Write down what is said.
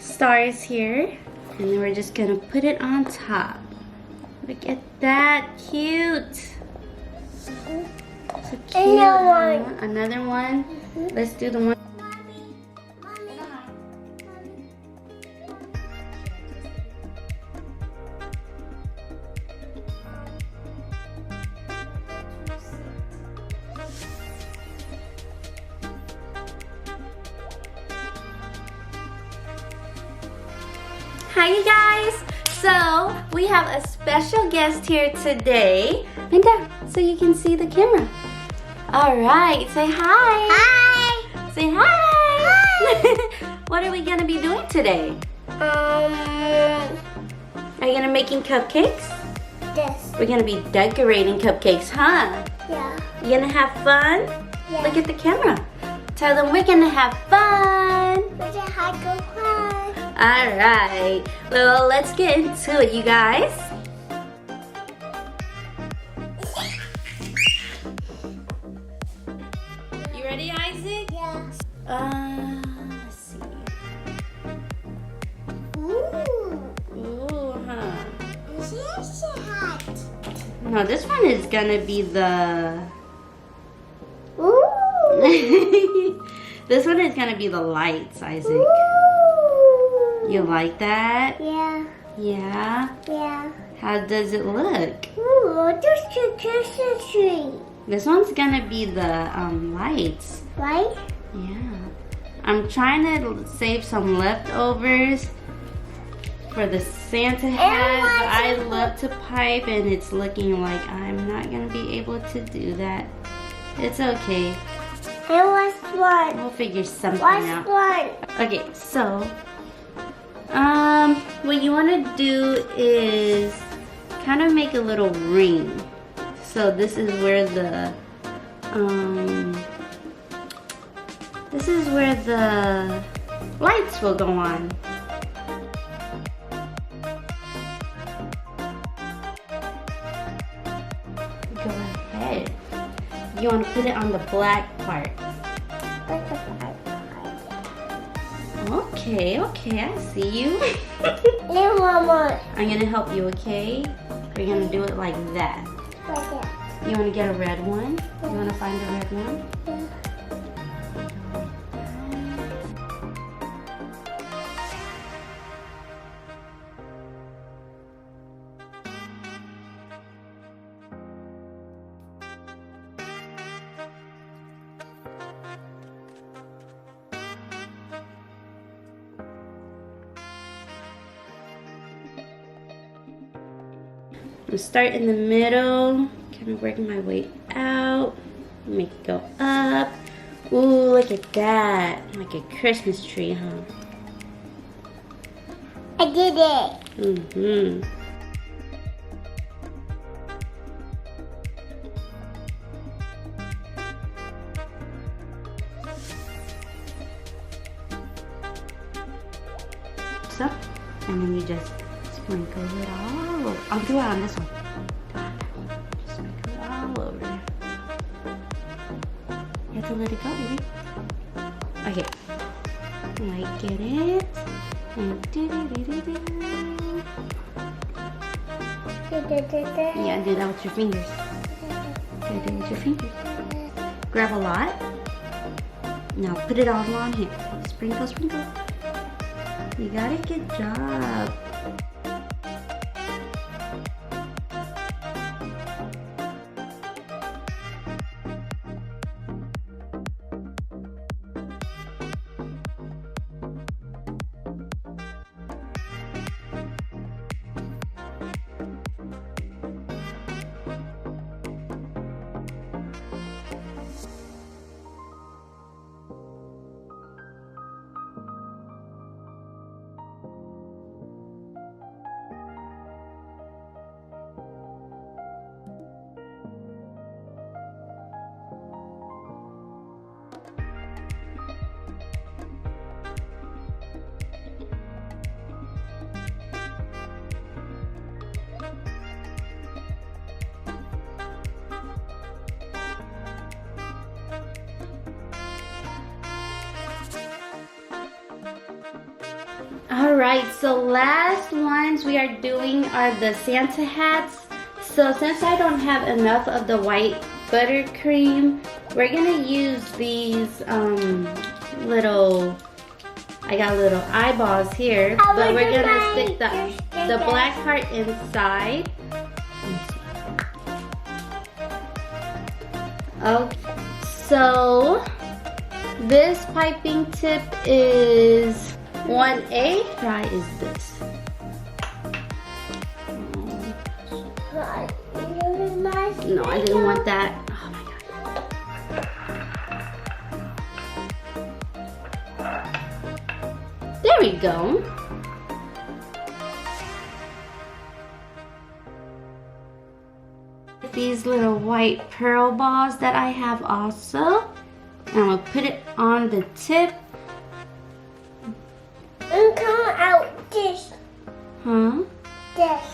stars here. And then we're just gonna put it on top. Look at that, cute. So cute. Another one. Let's do the one. Hi you guys! So we have a special guest here today. Bend down so you can see the camera. Alright, say hi! Hi! Say hi! Hi! What are we gonna be doing today? Are you gonna making cupcakes? This. We're gonna be decorating cupcakes, huh? Yeah. You gonna have fun? Yeah. Look at the camera. Tell them we're gonna have fun. We're gonna have fun. Alright, well let's get into it, you guys. You ready, Isaac? Yeah. Let's see. Ooh. Ooh, huh. This is hot. No, this one is gonna be the... Ooh. This one is gonna be the lights, Isaac. Ooh. You like that? Yeah. Yeah? Yeah. How does it look? Ooh, there's your Christmas tree. This one's gonna be the lights. Right? Yeah. I'm trying to save some leftovers for the Santa hat. But I love to pipe and it's looking like I'm not gonna be able to do that. It's okay. And what's one? We'll figure something What's out. one? Okay, so what you want to do is kind of make a little ring. So this is where the lights will go on. Go ahead. You want to put it on the black part. Okay, I see you. And one more. I'm gonna help you, okay? We're gonna do it like that. Like that. You wanna get a red one? You wanna find a red one? Yeah. I'm start in the middle, kind of working my way out. Make it go up. Ooh, look at that. Like a Christmas tree, huh? I did it. Mm-hmm. So, and then you just sprinkle it all over. I'll do it on this one. Just sprinkle it all over. You have to let it go, baby. Okay. Like, get it. And do-do-do-do-do. Yeah, do that with your fingers. Okay, do it with your fingers. Grab a lot. Now put it all on here. Sprinkle, sprinkle. You got it, good job. Alright, so last ones we are doing are the Santa hats. So since I don't have enough of the white buttercream, we're gonna use these I got little eyeballs here, but we're gonna stick the black part inside. Okay, so this piping tip is 1A. Try is this. No, I didn't want that. Oh my god. There we go. These little white pearl balls that I have also. And I'm gonna put it on the tip. And come out this. Huh? This.